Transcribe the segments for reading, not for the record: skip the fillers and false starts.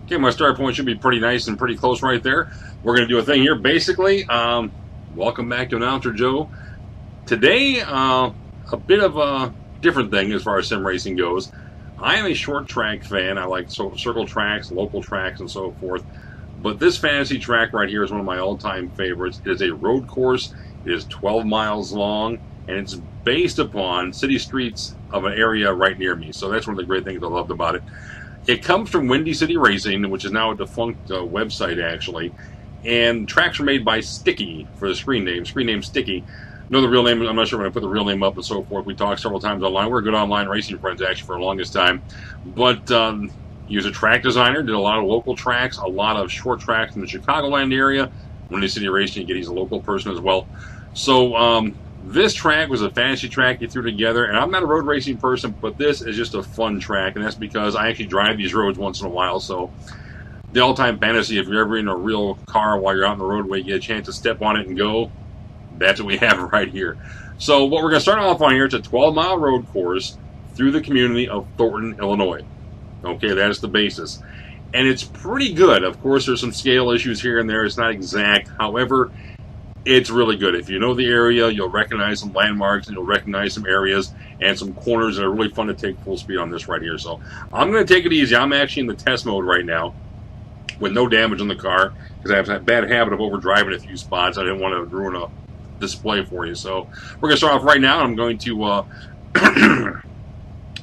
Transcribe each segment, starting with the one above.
Okay, my start point should be pretty nice and pretty close right there. We're going to do a thing here. Basically, welcome back to Announcer Joe. Today, a bit of a different thing as far as sim racing goes. I am a short track fan. I like circle tracks, local tracks, and so forth. But this fantasy track right here is one of my all-time favorites. It is a road course. It is 12 miles long, and it's based upon city streets of an area right near me. So that's one of the great things I loved about it. It comes from Windy City Racing, which is now a defunct website, actually. And tracks are made by Sticky for the screen name. Screen name Sticky. No, the real name, I'm not sure when I put the real name up and so forth. We talked several times online. We're good online racing friends, actually, for the longest time. But he was a track designer, did a lot of local tracks, a lot of short tracks in the Chicagoland area. Windy City Racing, he's a local person as well. So this track was a fantasy track he threw together, and I'm not a road racing person, but this is just a fun track, and that's because I actually drive these roads once in a while. So the all-time fantasy, if you're ever in a real car while you're out on the roadway, you get a chance to step on it and go, that's what we have right here. So what we're going to start off on here, it's a 12-mile road course through the community of Thornton, Illinois. Okay, that is the basis. And it's pretty good. Of course, there's some scale issues here and there. It's not exact. However, it's really good. If you know the area, you'll recognize some landmarks, and you'll recognize some areas and some corners that are really fun to take full speed on this right here. So I'm going to take it easy. I'm actually in the test mode right now with no damage on the car because I have a bad habit of overdriving a few spots. I didn't want to ruin a display for you. So we're going to start off right now. I'm going to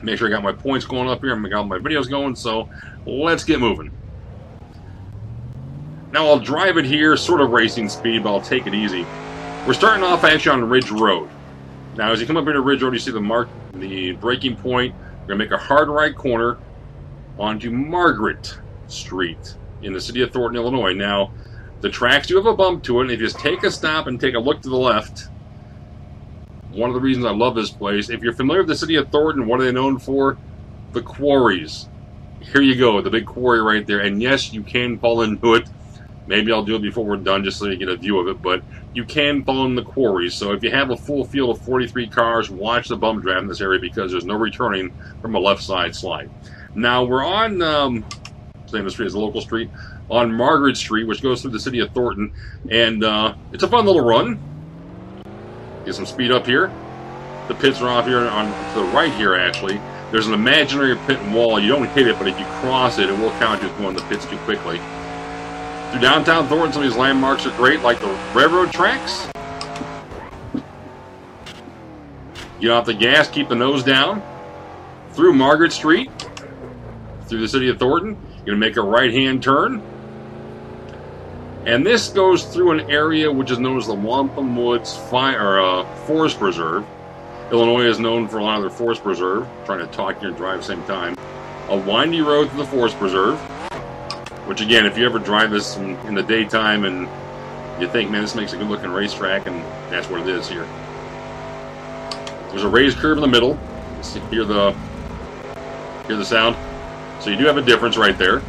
make sure I got my points going up here. I got all my videos going. So let's get moving. Now I'll drive it here, sort of racing speed, but I'll take it easy. We're starting off actually on Ridge Road. Now as you come up here to Ridge Road, you see the braking point. We're going to make a hard right corner onto Margaret Street in the city of Thornton, Illinois. Now, the tracks do have a bump to it, and if you just take a stop and take a look to the left, one of the reasons I love this place, if you're familiar with the city of Thornton, what are they known for? The quarries. Here you go, the big quarry right there. And yes, you can fall into it. Maybe I'll do it before we're done just so you get a view of it, but you can fall in the quarries. So if you have a full field of 43 cars, watch the bump drive in this area because there's no returning from a left side slide. Now we're on, same street as the local street, on Margaret Street, which goes through the city of Thornton, and it's a fun little run. Get some speed up here. The pits are off here on to the right here, actually. There's an imaginary pit and wall. You don't hit it, but if you cross it, it will count you as going the pits too quickly. Through downtown Thornton, some of these landmarks are great, like the railroad tracks. Get off the gas, keep the nose down. Through Margaret Street, through the city of Thornton, you're going to make a right-hand turn. And this goes through an area which is known as the Wampum Woods Forest Preserve. Illinois is known for a lot of their forest preserve. I'm trying to talk here and drive at the same time. A windy road through the forest preserve. Which again, if you ever drive this in the daytime and you think, man, this makes a good looking racetrack, and that's what it is here. There's a raised curve in the middle. Hear the sound? So you do have a difference right there.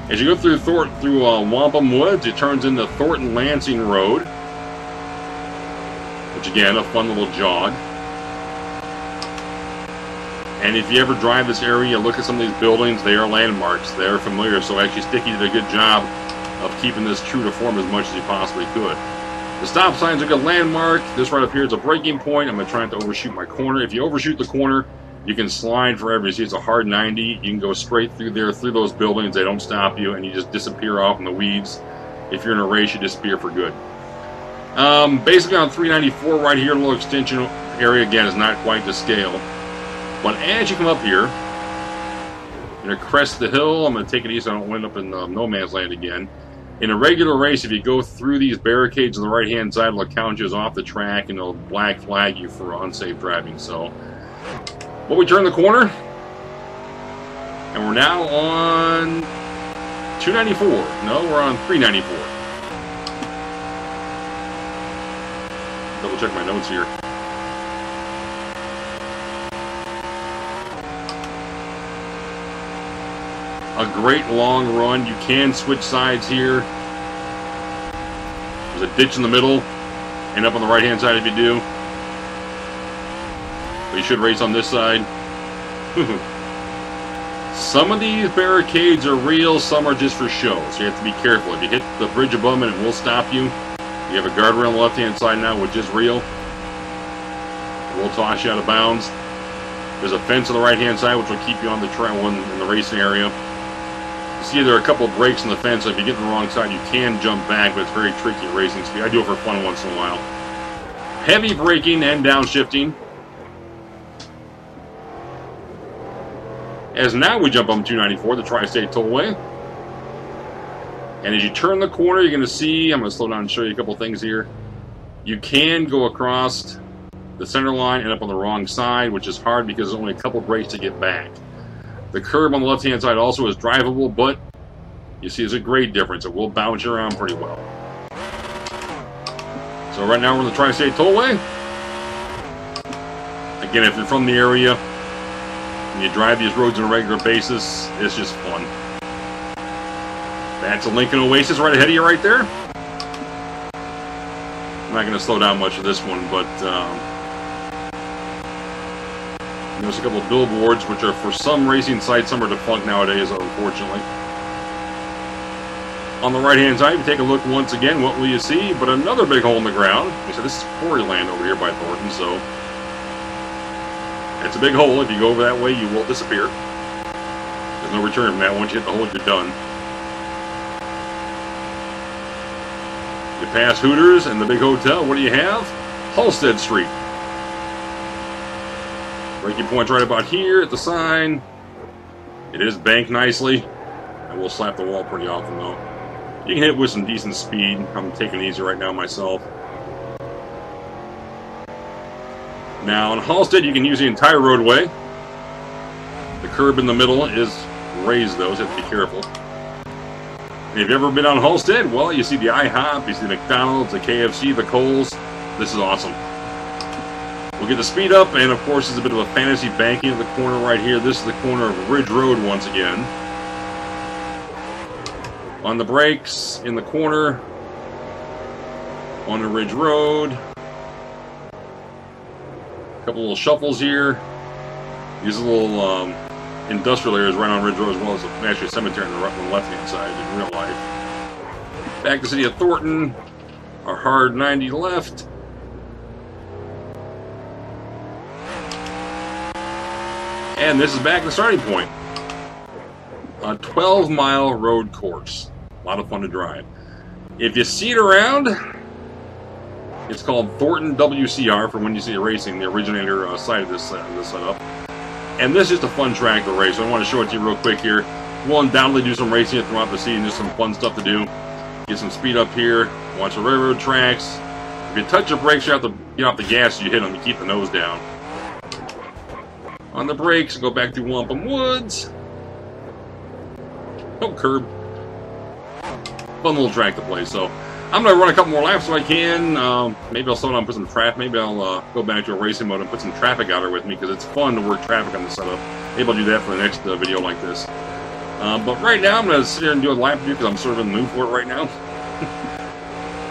As you go through Wampum Woods, it turns into Thornton Lansing Road, which again, a fun little jog. And if you ever drive this area, look at some of these buildings, they are landmarks. They are familiar, so actually Sticky did a good job of keeping this true to form as much as he possibly could. The stop signs are a good landmark. This right up here is a braking point. I'm going to try not to overshoot my corner. If you overshoot the corner, you can slide forever. You see it's a hard 90. You can go straight through there, through those buildings. They don't stop you, and you just disappear off in the weeds. If you're in a race, you disappear for good. Basically on 394 right here, a little extension area, again, is not quite to scale. But as you come up here, you're going to crest the hill. I'm going to take it easy so I don't end up in no man's land again. In a regular race, if you go through these barricades on the right-hand side, it'll count you as off the track, and it'll black flag you for unsafe driving. So, but we turn the corner, and we're now on 294. No, we're on 394. Double check my notes here. A great long run. You can switch sides here. There's a ditch in the middle, and up on the right-hand side if you do. But you should race on this side. Some of these barricades are real, some are just for show, so you have to be careful. If you hit the bridge above them, it will stop you. You have a guardrail on the left-hand side now, which is real. It will toss you out of bounds. There's a fence on the right-hand side, which will keep you on the trail in the racing area. You see there are a couple of breaks in the fence, so if you get on the wrong side, you can jump back, but it's very tricky at racing speed. I do it for fun once in a while. Heavy braking and downshifting. As now we jump on 294, the Tri-State Tollway. And as you turn the corner, you're going to see, I'm going to slow down and show you a couple things here. You can go across the center line and up on the wrong side, which is hard because there's only a couple breaks to get back. The curb on the left-hand side also is drivable, but you see there's a great difference. It will bounce you around pretty well. So right now we're in the Tri-State Tollway. Again, if you're from the area and you drive these roads on a regular basis, it's just fun. That's a Lincoln Oasis right ahead of you right there. I'm not going to slow down much for this one, but there's a couple of billboards, which are for some racing sites. Some are defunct nowadays, unfortunately. On the right-hand side, if you take a look once again, what will you see? But another big hole in the ground. We said this is quarry land over here by Thornton, so it's a big hole. If you go over that way, you will disappear. There's no return from that. Once you hit the hole, you're done. You pass Hooters and the big hotel. What do you have? Halstead Street. Braking point's right about here at the sign. It is banked nicely. I will slap the wall pretty often, though. You can hit it with some decent speed. I'm taking it easy right now myself. Now, in Halstead, you can use the entire roadway. The curb in the middle is raised, though, so you have to be careful. And if you've ever been on Halstead, well, you see the IHOP, you see the McDonald's, the KFC, the Kohl's. This is awesome. We'll get the speed up, and of course, there's a bit of a fantasy banking at the corner right here. This is the corner of Ridge Road once again. On the brakes, in the corner, on the Ridge Road. A couple little shuffles here. These are little industrial areas right on Ridge Road, as well as actually a cemetery on the left-hand side in real life. Back to the city of Thornton. Our hard 90 left. And this is back to the starting point. A 12-mile road course. A lot of fun to drive. If you see it around, it's called Thornton WCR for when you see it racing. The originator cited this setup. And this is just a fun track to race. So I want to show it to you real quick here. We'll undoubtedly do some racing throughout the season. Just some fun stuff to do. Get some speed up here. Watch the railroad tracks. If you touch your brakes, you have to get off the gas as you hit them. You keep the nose down. On the brakes, go back through Wampum Woods. Oh, curb. Fun little track to play. So I'm going to run a couple more laps if I can. Maybe I'll slow down and put some traffic. Maybe I'll go back to a racing mode and put some traffic out there with me, because it's fun to work traffic on the setup. Maybe I'll do that for the next video like this. But right now, I'm going to sit here and do a lap view because I'm sort of in the mood for it right now.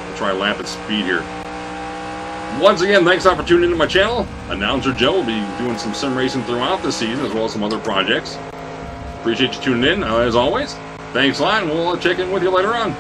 I'll try a lap at speed here. Once again, thanks for tuning into my channel. Announcer Joe will be doing some sim racing throughout the season, as well as some other projects. Appreciate you tuning in, as always. Thanks a lot, and we'll check in with you later on.